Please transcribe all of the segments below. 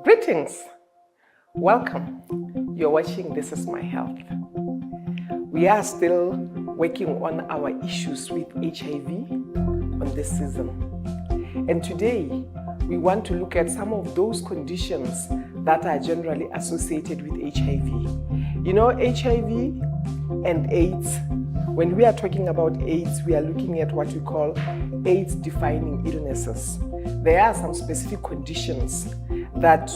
Greetings. Welcome. You're watching This Is My Health. We are still working on our issues with HIV on this season. And today, we want to look at some of those conditions that are generally associated with HIV. You know, HIV and AIDS, when we are talking about AIDS, we are looking at what we call AIDS-defining illnesses. There are some specific conditions that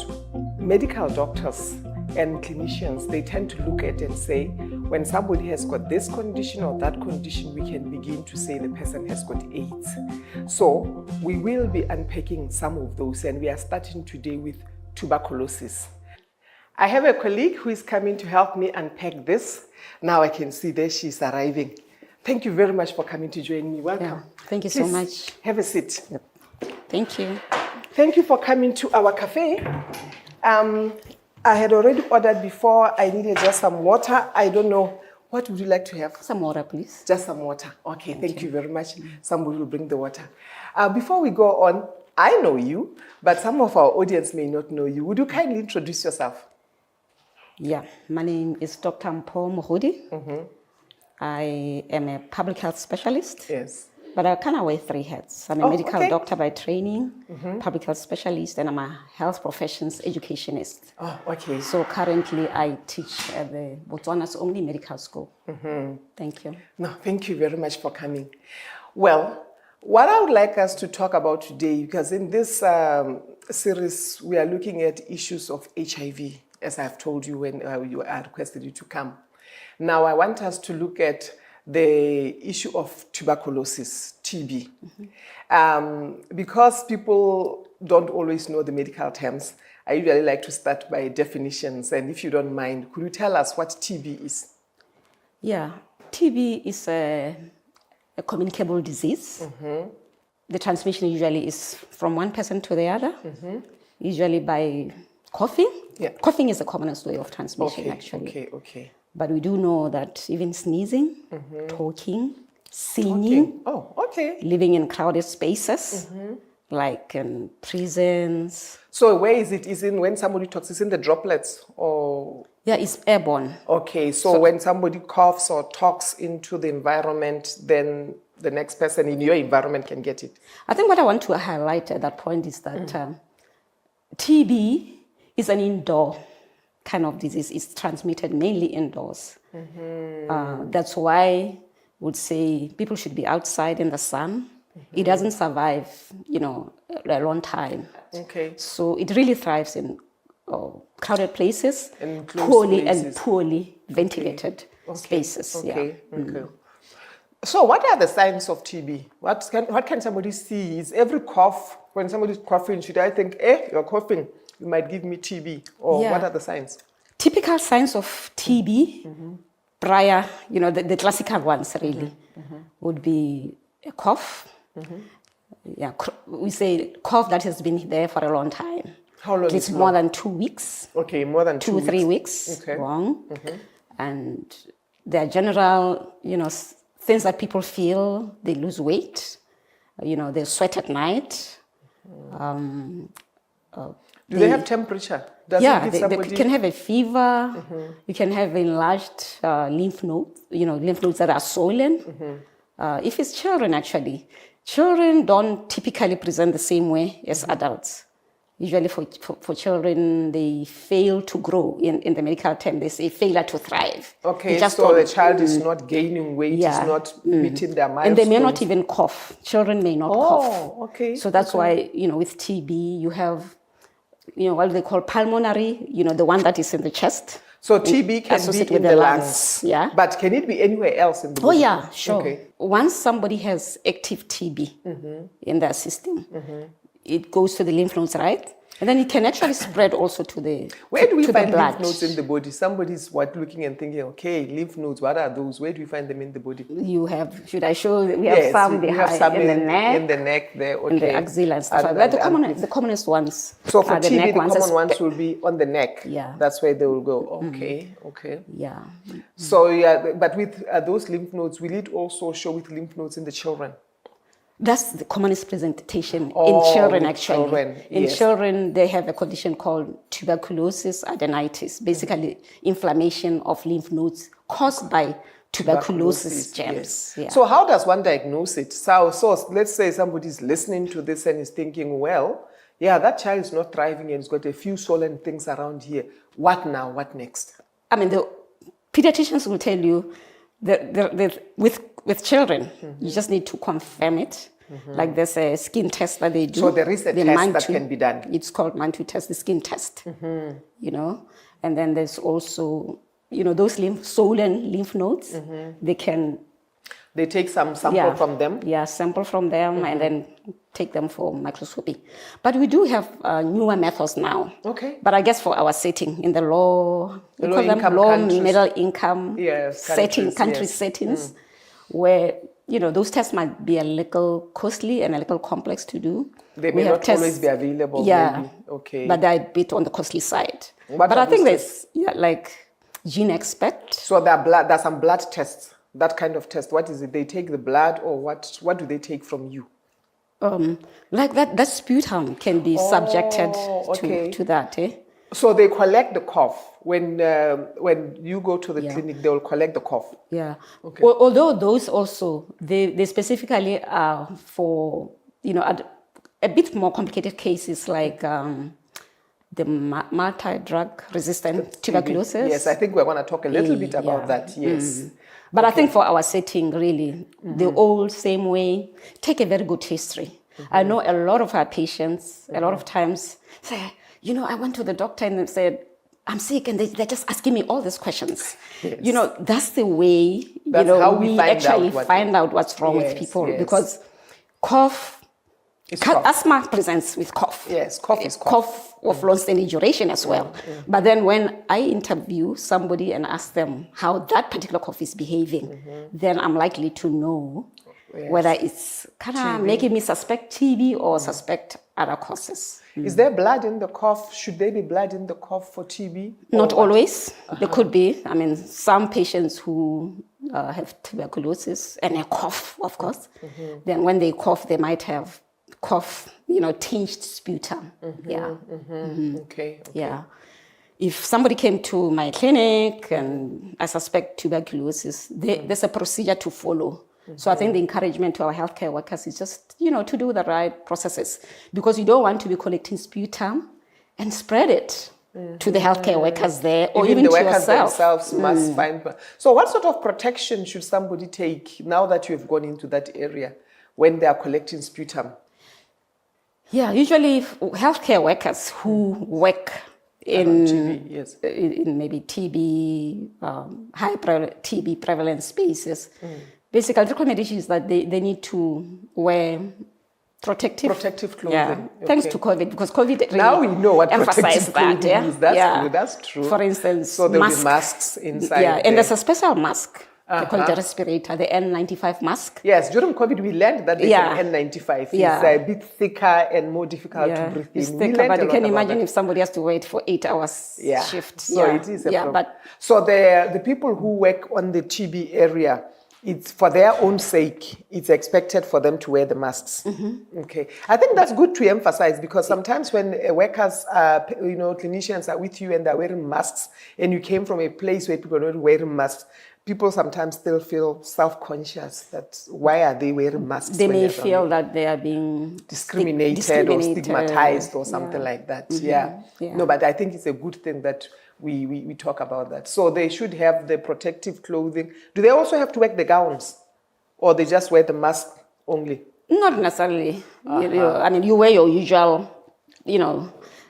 medical doctors and clinicians, they tend to look at and say, when somebody has got this condition or that condition, we can begin to say the person has got AIDS. So we will be unpacking some of those, and we are starting today with tuberculosis. I have a colleague who is coming to help me unpack this. Now I can see there she's arriving. Thank you very much for coming to join me. Welcome. Yeah, thank you Please so much. Have a seat. Yep. Thank you. Thank you for coming to our cafe. I had already ordered before. I needed just some water. I don't know. What would you like to have? Some water, please. Just some water. Okay, thank you very much. Somebody will bring the water. Before we go on, I know you, but some of our audience may not know you. Would you kindly introduce yourself? Yeah, my name is Dr. Mpho Mohodi. I am a public health specialist. Yes. But I kind of wear three hats. I'm a medical doctor by training, public health specialist, and I'm a health professions educationist. Oh, okay. So currently I teach at the Botswana's only medical school. Thank you. No, thank you very much for coming. Well, what I would like us to talk about today, because in this series, we are looking at issues of HIV, as I've told you when I requested you to come. Now, I want us to look at the issue of tuberculosis, TB. Because people don't always know the medical terms, I usually like to start by definitions. And if you don't mind, could you tell us what TB is? Yeah, TB is a communicable disease. The transmission usually is from one person to the other, usually by coughing. Yeah. Coughing is the commonest way of transmission, actually. Okay. But we do know that even sneezing, talking, singing, living in crowded spaces, like in prisons. So where is it? Is in when somebody talks? Is in the droplets or? Yeah, it's airborne. Okay, so when somebody coughs or talks into the environment, then the next person in your environment can get it. I think what I want to highlight at that point is that TB is an indoor kind of disease. Is transmitted mainly indoors. That's why I would say people should be outside in the sun. It doesn't survive, a long time. Okay. So it really thrives in crowded places, And poorly ventilated spaces. Okay. So what are the signs of TB? What can somebody see? Is every cough, when somebody's coughing, should I think, you're coughing, you might give me TB? Or what are the signs? Typical signs of TB, prior, the classical ones really, would be a cough. Yeah, we say cough that has been there for a long time. How long? It's more than 2 weeks. Okay, more than 2 weeks. 3 weeks. Okay. Long. And there are general, things that people feel. They lose weight. They sweat at night. Do they have temperature? They can have a fever. You can have enlarged lymph nodes, lymph nodes that are swollen. If it's children, actually, children don't typically present the same way as adults. Usually for children, they fail to grow. In the medical term, they say failure to thrive. Okay, so the child is not gaining weight, is not meeting their milestones. And they may not even cough. Children may not cough. Oh, okay. So that's why, with TB, you have, what they call pulmonary, the one that is in the chest. So TB can be in the lungs. Yeah. But can it be anywhere else in the body? Oh, yeah, sure. Okay. Once somebody has active TB in their system, it goes to the lymph nodes, right? And then it can actually spread also to the Where do we find blood. lymph nodes in the body? Somebody's looking and thinking, okay, lymph nodes, what are those? Where do we find them in the body? You have, should I show? We have some behind in the neck. In the neck there, okay. In the axilla and stuff like that. The commonest ones. So for the TB, neck the ones, common ones will be on the neck. Yeah. That's where they will go. Okay, okay. Yeah. So, but with those lymph nodes, will it also show with lymph nodes in the children? That's the commonest presentation Oh, in children, with actually. children, In yes. children, they have a condition called tuberculosis adenitis, basically inflammation of lymph nodes caused by tuberculosis germs. Yes. Yeah. So how does one diagnose it? So let's say somebody's listening to this and is thinking, well, yeah, that child's not thriving and it's got a few swollen things around here. What now? What next? I mean, the pediatricians will tell you that with children, you just need to confirm it. Like there's a skin test that they do. So there is a test that can be done. It's called Mantu test, the skin test. You know, and then there's also, you know, those swollen lymph nodes. They take some sample from them. Yeah, sample from them and then take them for microscopy. But we do have newer methods now. Okay. But I guess for our setting in the low countries. middle income countries, settings, where, you know, those tests might be a little costly and a little complex to do. They may not always be available. Yeah. Maybe. Okay. But they're a bit on the costly side. What but are I think those there's like gene expect. So there's some blood tests. That kind of test. What is it? They take the blood, or what do they take from you? Like that sputum can be subjected to that. So they collect the cough. When you go to the clinic, they will collect the cough. Yeah. Okay. Although those also, they specifically are for, you know, a bit more complicated cases like the multi-drug resistant tuberculosis. Yes, I think we're going to talk a little bit about that. Yes. But I think for our setting, really, the old same way, take a very good history. I know a lot of our patients, a lot of times say, you know, I went to the doctor and they said, I'm sick, and they're just asking me all these questions. Yes. You know, that's the way, that's you know, how we actually find out what's wrong with people. Yes. Because asthma presents with cough. Yes, cough is cough of long-standing duration as well. But then when I interview somebody and ask them how that particular cough is behaving, then I'm likely to know whether it's kind of making me suspect TB or suspect other causes. Is there blood in the cough? Should there be blood in the cough for TB? Not always. There could be. I mean, some patients who have tuberculosis and a cough, of course, then when they cough, they might have cough, you know, tinged sputum. Okay. Yeah. If somebody came to my clinic and I suspect tuberculosis, there's a procedure to follow. So I think the encouragement to our healthcare workers is just, you know, to do the right processes, because you don't want to be collecting sputum and spread it to the healthcare workers there, or even the to workers yourself. themselves must find. So what sort of protection should somebody take now that you have gone into that area when they are collecting sputum? Yeah, usually healthcare workers who work in TB, in maybe TB, high TB prevalent spaces, basically the recommendation is that they need to wear protective clothing. Yeah, thanks to COVID, because COVID really now we know what emphasized protective that. Is. That's true. For instance, so there'll be masks inside. Yeah, and there's a special mask. They call it a respirator, the N95 mask. Yes, during COVID we learned that there's an N95. It's a bit thicker and more difficult to breathe in. It's thicker, but you can imagine if somebody has to wait for 8 hours shift. So it is a problem. So the people who work on the TB area, it's for their own sake, it's expected for them to wear the masks. Okay. I think that's good to emphasize, because sometimes when workers, clinicians are with you and they're wearing masks, and you came from a place where people are not wearing masks, people sometimes still feel self-conscious that why are they wearing masks? They may feel that they are being discriminated or stigmatized or something like that. No, but I think it's a good thing that we talk about that. So they should have the protective clothing. Do they also have to wear the gowns, or they just wear the mask only? Not necessarily. I mean, you wear your usual,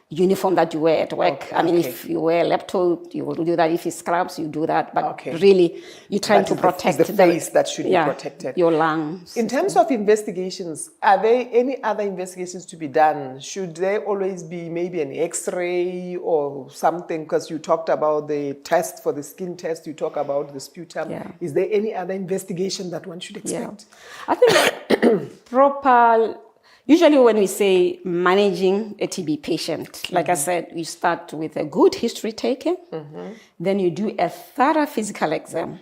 uniform that you wear at work. If you wear a lab coat, you will do that. If it's scrubs, you do that. But really, you're trying to protect the face that should be protected. Your lungs. In terms of investigations, are there any other investigations to be done? Should there always be maybe an X-ray or something? Because you talked about the test for the skin test, you talk about the sputum. Yeah. Is there any other investigation that one should expect? Yeah. I think proper... Usually when we say managing a TB patient, like I said, you start with a good history taken, then you do a thorough physical exam.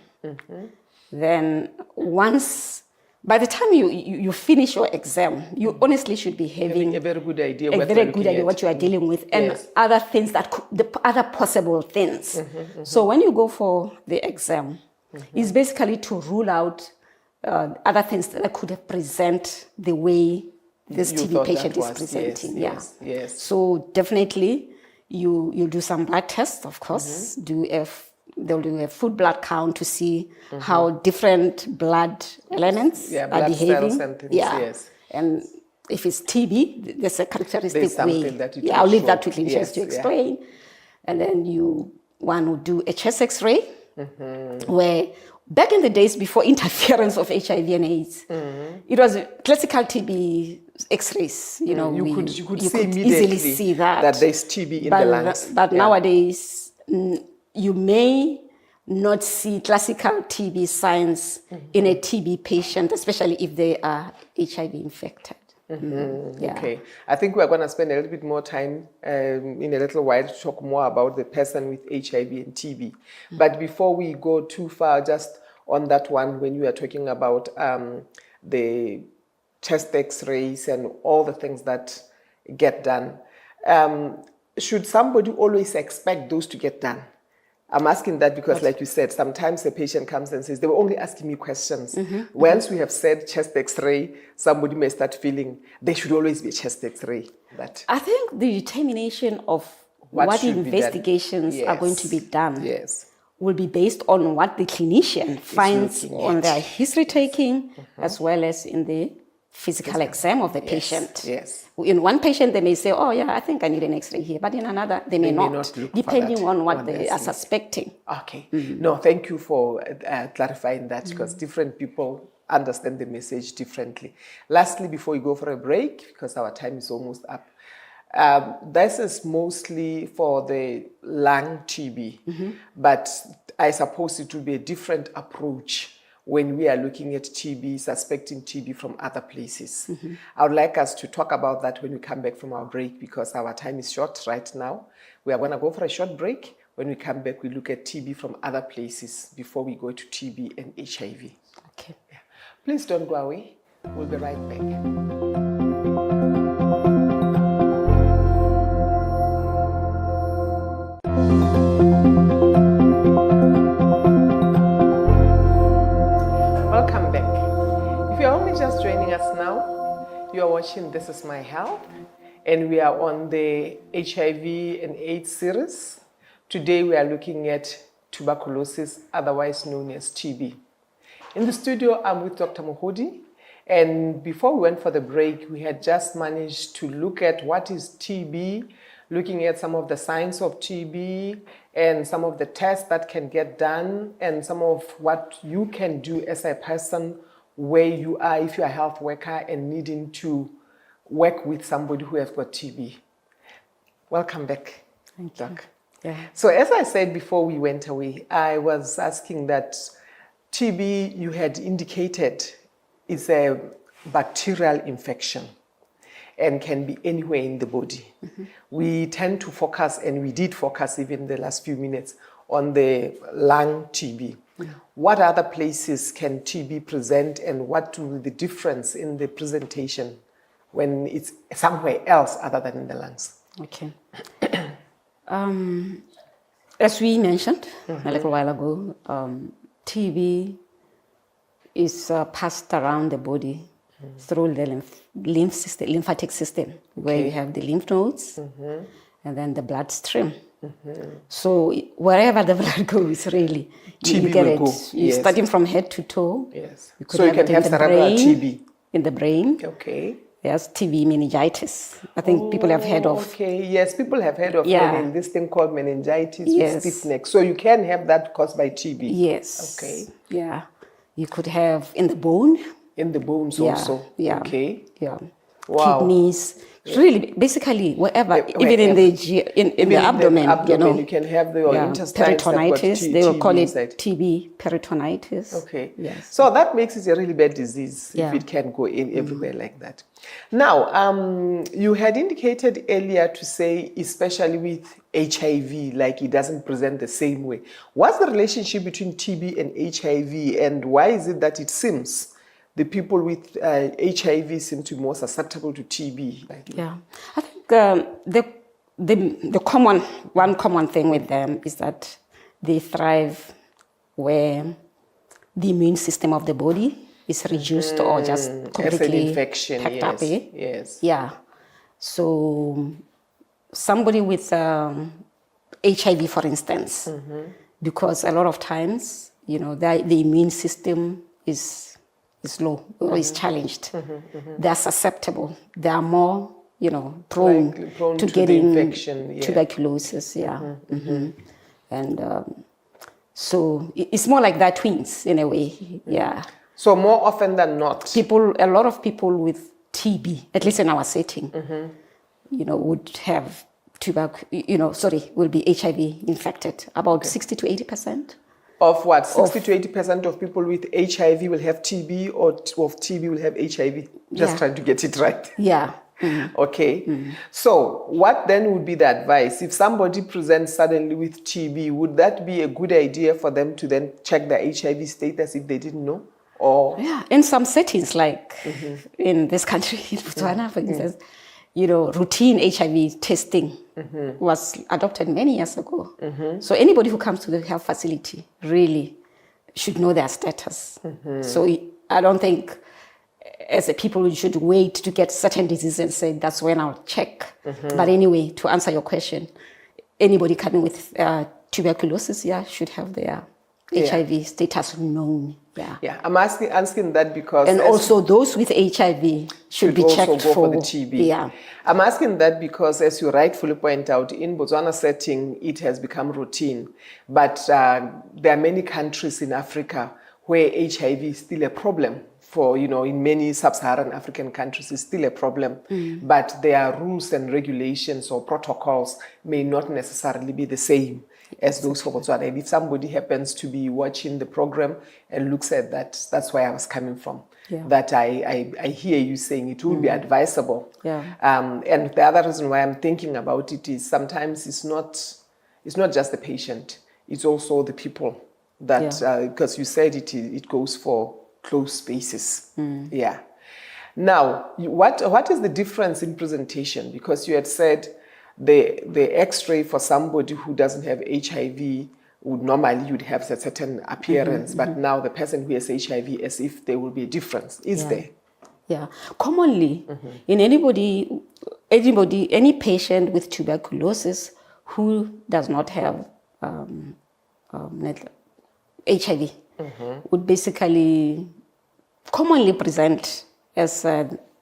Then once by the time you finish your exam, you honestly should be having a very good idea. What you are dealing with, and other things the other possible things. So when you go for the exam, it's basically to rule out other things that could have present the way this TB patient is presenting. Yes. So definitely, you do some blood tests, of course. They'll do a full blood count to see how different blood elements are blood behaving. Cells and things, yes. And if it's TB, there's a characteristic way. That you I'll leave that to clinicians to explain. And then one would do a chest X-ray, where back in the days before interference of HIV and AIDS, it was classical TB X-rays. You could see immediately easily see that there's TB in the lungs. But nowadays, you may not see classical TB signs in a TB patient, especially if they are HIV infected. Okay. I think we're going to spend a little bit more time in a little while to talk more about the person with HIV and TB. But before we go too far, just on that one, when you are talking about the chest X-rays and all the things that get done, should somebody always expect those to get done? I'm asking that because, like you said, sometimes a patient comes and says, they were only asking me questions. Once we have said chest X-ray, somebody may start feeling there should always be a chest X-ray. I think the determination of what investigations are going to be done will be based on what the clinician finds on their history taking, as well as in the physical exam of the patient. In one patient, they may say, oh, yeah, I think I need an X-ray here. But in another, they may not depending on what they are suspecting. Okay. No, thank you for clarifying that, because different people understand the message differently. Lastly, before we go for a break, because our time is almost up, this is mostly for the lung TB, but I suppose it will be a different approach when we are looking at TB, suspecting TB from other places. I would like us to talk about that when we come back from our break, because our time is short right now. We are going to go for a short break. When we come back, we look at TB from other places before we go to TB and HIV. Okay. Yeah. Please don't go away. We'll be right back. Welcome back. If you're only just joining us now, you are watching This Is My Health, and we are on the HIV and AIDS series. Today we are looking at tuberculosis, otherwise known as TB. In the studio, I'm with Dr. Mohodi, and before we went for the break, we had just managed to look at what is TB, looking at some of the signs of TB and some of the tests that can get done and some of what you can do as a person where you are if you're a health worker and needing to work with somebody who has got TB. Welcome back, Doc. Yeah. So as I said before we went away, I was asking that TB, you had indicated, is a bacterial infection and can be anywhere in the body. We tend to focus, and we did focus even the last few minutes, on the lung TB. What other places can TB present, and what will be the difference in the presentation when it's somewhere else other than in the lungs? Okay. As we mentioned a little while ago, TB is passed around the body through the lymphatic system, where you have the lymph nodes and then the bloodstream. So wherever the blood goes, really, you get it. You're starting from head to toe. Yes. You could So you have can it have in the cerebral brain, TB. in the brain. Okay. Yes, TB meningitis. I think people have heard of. Okay, yes, people have heard of this thing called meningitis with stiff neck. So you can have that caused by TB. Yes. Okay. Yeah. You could have in the bone. In the bones also. Yeah. Okay. Yeah. Wow. Kidneys. Really, basically, wherever, even in the abdomen, you can have the intestines. Peritonitis. They will call it inside. TB peritonitis. Okay. Yes. So that makes it a really bad disease if it can go in everywhere like that. Now, you had indicated earlier to say, especially with HIV, like it doesn't present the same way. What's the relationship between TB and HIV, and why is it that it seems the people with HIV seem to be more susceptible to TB. Yeah, I think one common thing with them is that they thrive where the immune system of the body is reduced or just completely as an infection, packed up. Yes. Yeah. So somebody with HIV, for instance, because a lot of times, the immune system is low or is challenged. They are susceptible. They are more, prone to getting infection, tuberculosis. Yeah. And so it's more like that twins in a way. Yeah. So more often than not, a lot of people with TB, at least in our setting, would have will be HIV infected. About 60 to 80%. Of what? 60 to 80% of people with HIV will have TB, or of TB will have HIV? Just trying to get it right. Yeah. Okay. So what then would be the advice? If somebody presents suddenly with TB, would that be a good idea for them to then check their HIV status if they didn't know? Or in some settings, like in this country, in Botswana, for instance, routine HIV testing was adopted many years ago. So anybody who comes to the health facility really should know their status. So I don't think as a people we should wait to get certain diseases and say that's when I'll check. But anyway, to answer your question, anybody coming with tuberculosis, should have their HIV status known. Yeah, I'm asking that because... And also those with HIV should be checked for the TB. Yeah. I'm asking that because, as you rightfully point out, in Botswana setting, it has become routine. But there are many countries in Africa where HIV is still a problem. For, in many sub-Saharan African countries, it's still a problem. But their rules and regulations or protocols may not necessarily be the same as those for Botswana. And if somebody happens to be watching the program and looks at that, that's where I was coming from. That I hear you saying it would be advisable. And the other reason why I'm thinking about it is sometimes it's not just the patient, it's also the people that, because you said it goes for closed spaces. Yeah. Now, what is the difference in presentation? Because you had said the X-ray for somebody who doesn't have HIV would normally you'd have a certain appearance, but now the person who has HIV, as if there will be a difference. Is there? Yeah. Commonly, in any patient with tuberculosis who does not have HIV would basically commonly present as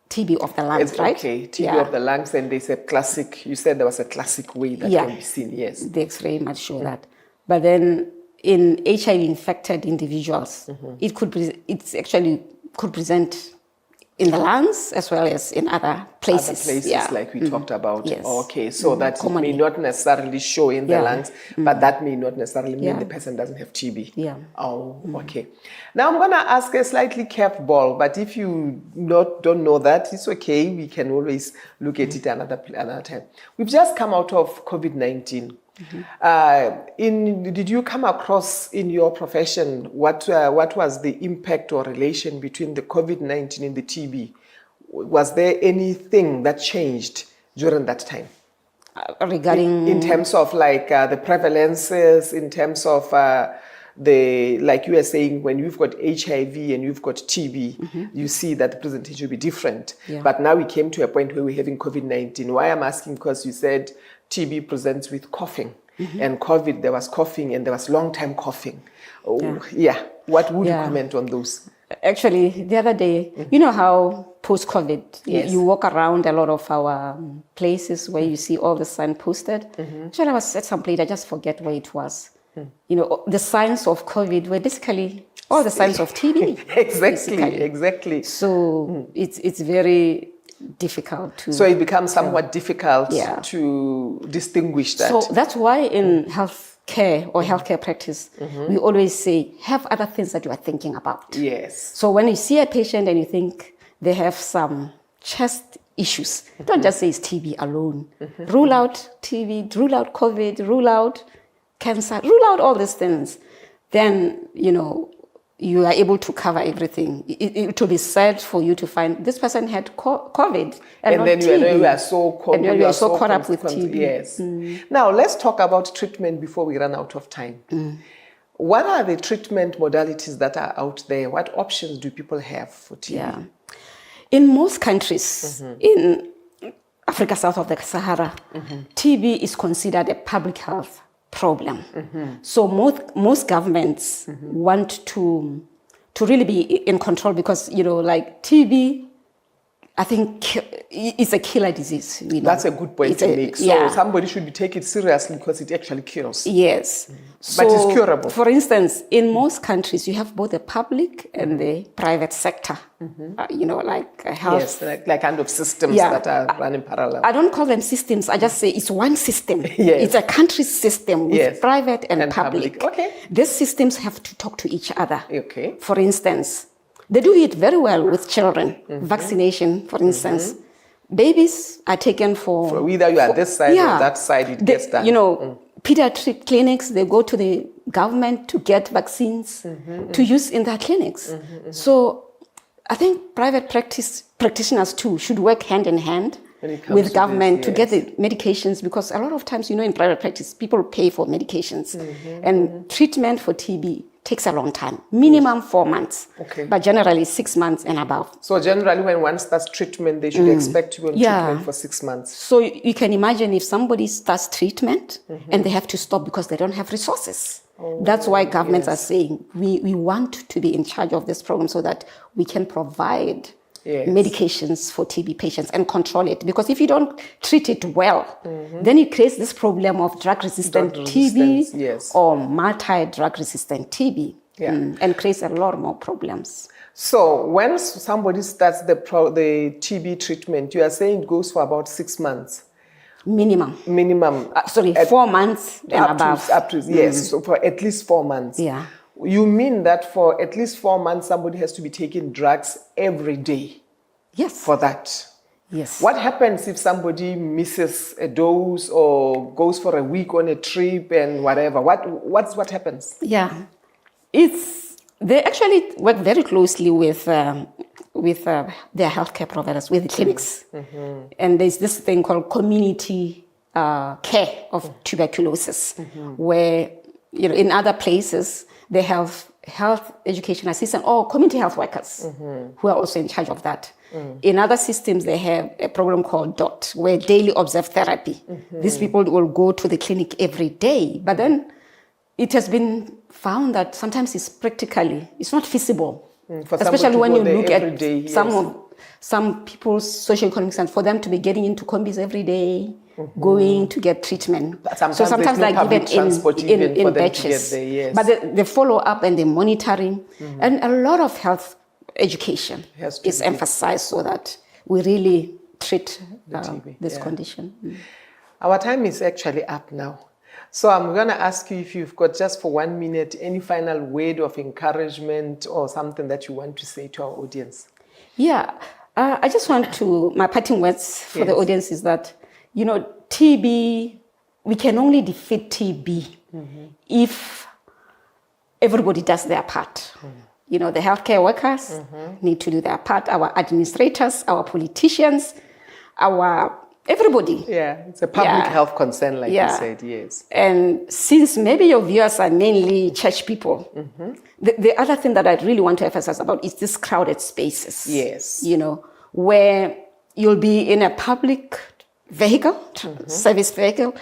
TB of the lungs, right? Okay, TB of the lungs, and there's a classic, you said there was a classic way that can be seen, yes. The X-ray might show that. But then in HIV-infected individuals, it actually could present in the lungs as well as in other places. Other places like we talked about. Yes. Okay, so that it may not necessarily show in the lungs, but that may not necessarily mean the person doesn't have TB. Yeah. Oh, okay. Now I'm going to ask a slightly curveball, but if you don't know that, it's okay. We can always look at it another time. We've just come out of COVID-19. Did you come across in your profession what was the impact or relation between the COVID-19 and the TB? Was there anything that changed during that time? Regarding in terms of like the prevalences, in terms of like you were saying, when you've got HIV and you've got TB, you see that the presentation will be different. But now we came to a point where we're having COVID-19. Why I'm asking, because you said TB presents with coughing, and COVID, there was coughing and there was long-term coughing. What would you comment on those? Actually, the other day, you know how post-COVID, you walk around a lot of our places where you see all the signs posted. Actually, I was at some place, I just forget where it was. The signs of COVID were basically all the signs of TB. Exactly. So it's very difficult to... So it becomes somewhat difficult to distinguish that. So that's why in healthcare or healthcare practice, we always say, have other things that you are thinking about. Yes. So when you see a patient and you think they have some chest issues, don't just say it's TB alone. Rule out TB, rule out COVID, rule out cancer, rule out all these things. Then, you are able to cover everything. It will be sad for you to find this person had COVID and then you are so caught, and you are so caught up with TB. Yes. Now let's talk about treatment before we run out of time. What are the treatment modalities that are out there? What options do people have for TB? Yeah. In most countries in Africa south of the Sahara, TB is considered a public health problem. So most governments want to really be in control because, like TB, I think it's a killer disease. That's a good point to make. So somebody should be taken seriously because it actually cures. Yes. But it's curable. For instance, in most countries, you have both the public and the private sector. Like health. Yes, like kind of systems that are running parallel. I don't call them systems. I just say it's one system. It's a country system with private and public. Okay. These systems have to talk to each other. Okay. For instance, they do it very well with children. Vaccination, for instance. Babies are taken for either you are this side or that side, it gets done. Pediatric clinics, they go to the government to get vaccines to use in their clinics. So I think private practitioners too should work hand in hand with government to get the medications, because a lot of times, in private practice, people pay for medications. And treatment for TB takes a long time, minimum 4 months, but generally 6 months and above. So generally when one starts treatment, they should expect to be on treatment for 6 months. So you can imagine if somebody starts treatment and they have to stop because they don't have resources. That's why governments are saying we want to be in charge of this program so that we can provide medications for TB patients and control it. Because if you don't treat it well, then it creates this problem of drug-resistant TB or multi-drug resistant TB and creates a lot more problems. So when somebody starts the TB treatment, you are saying it goes for about 6 months? Minimum. 4 months and above. Yes, so for at least 4 months. Yeah. You mean that for at least 4 months, somebody has to be taking drugs every day? Yes. For that? Yes. What happens if somebody misses a dose or goes for a week on a trip and whatever? What happens? Yeah. They actually work very closely with their healthcare providers, with the clinics. And there's this thing called community care of tuberculosis, where, in other places, they have health education assistants or community health workers who are also in charge of that. In other systems, they have a program called DOT, where daily observed therapy. These people will go to the clinic every day, but then it has been found that sometimes it's not feasible, especially when you look at some people's socioeconomic sense, for them to be getting into combis every day, going to get treatment. So sometimes they're given in batches. But the follow-up and the monitoring and a lot of health education is emphasized so that we really treat this condition. Our time is actually up now. So I'm going to ask you, if you've got just for 1 minute, any final word of encouragement or something that you want to say to our audience? Yeah, I just want my parting words for the audience is that, TB, we can only defeat TB if everybody does their part. The healthcare workers need to do their part, our administrators, our politicians, everybody. Yeah, it's a public health concern, like you said, yes. And since maybe your viewers are mainly church people, the other thing that I really want to emphasize about is these crowded spaces. Yes. Where you'll be in a public vehicle, service vehicle,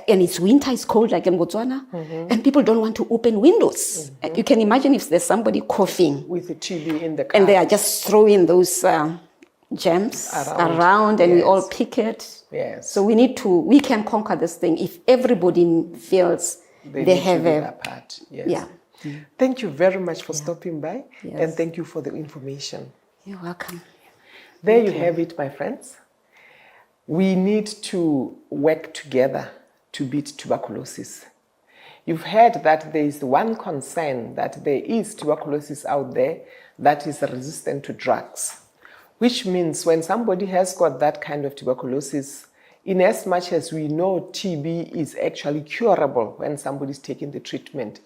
and it's winter, it's cold like in Botswana, and people don't want to open windows. You can imagine if there's somebody coughing with the TB in the car, and they are just throwing those germs around and we all pick it. Yes. So we can conquer this thing if everybody feels they have a part. Yes. Yeah. Thank you very much for stopping by, and thank you for the information. You're welcome. There you have it, my friends. We need to work together to beat tuberculosis. You've heard that there is one concern, that there is tuberculosis out there that is resistant to drugs, which means when somebody has got that kind of tuberculosis, in as much as we know TB is actually curable when somebody is taking the treatment,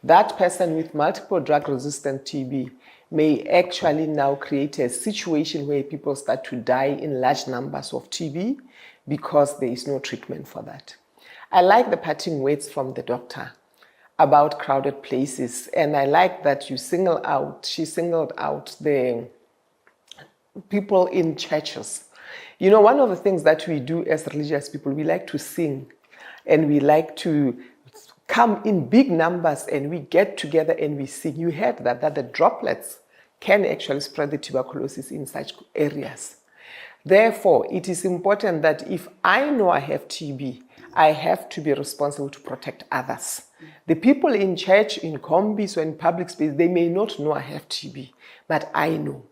that person with multiple drug-resistant TB may actually now create a situation where people start to die in large numbers of TB because there is no treatment for that. I like the parting words from the doctor about crowded places, and I like that she singled out the people in churches. You know, one of the things that we do as religious people, we like to sing, and we like to come in big numbers, and we get together and we sing. You heard that the droplets can actually spread the tuberculosis in such areas. Therefore, it is important that if I know I have TB, I have to be responsible to protect others. The people in church, in combis, or in public space, they may not know I have TB, but I know.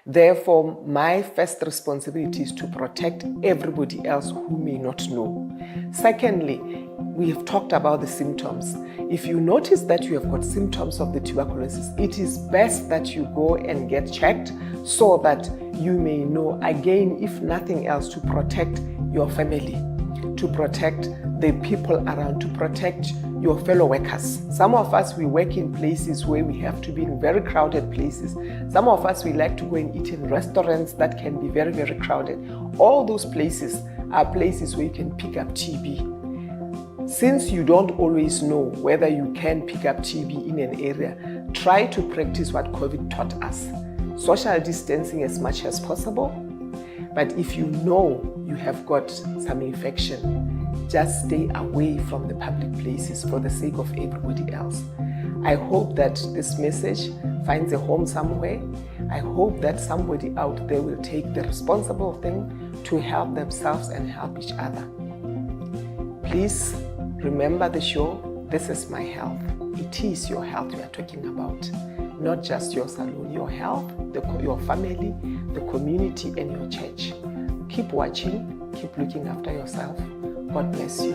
Therefore, my first responsibility is to protect everybody else who may not know. Secondly, we have talked about the symptoms. If you notice that you have got symptoms of the tuberculosis, it is best that you go and get checked so that you may know, again, if nothing else, to protect your family, to protect the people around, to protect your fellow workers. Some of us, we work in places where we have to be in very crowded places. Some of us, we like to go and eat in restaurants that can be very, very crowded. All those places are places where you can pick up TB. Since you don't always know whether you can pick up TB in an area, try to practice what COVID taught us. Social distancing as much as possible. But if you know you have got some infection, just stay away from the public places for the sake of everybody else. I hope that this message finds a home somewhere. I hope that somebody out there will take the responsible thing to help themselves and help each other. Please remember the show, This Is My Health. It is your health we are talking about, not just your salon, your health, your family, the community, and your church. Keep watching, keep looking after yourself. God bless you.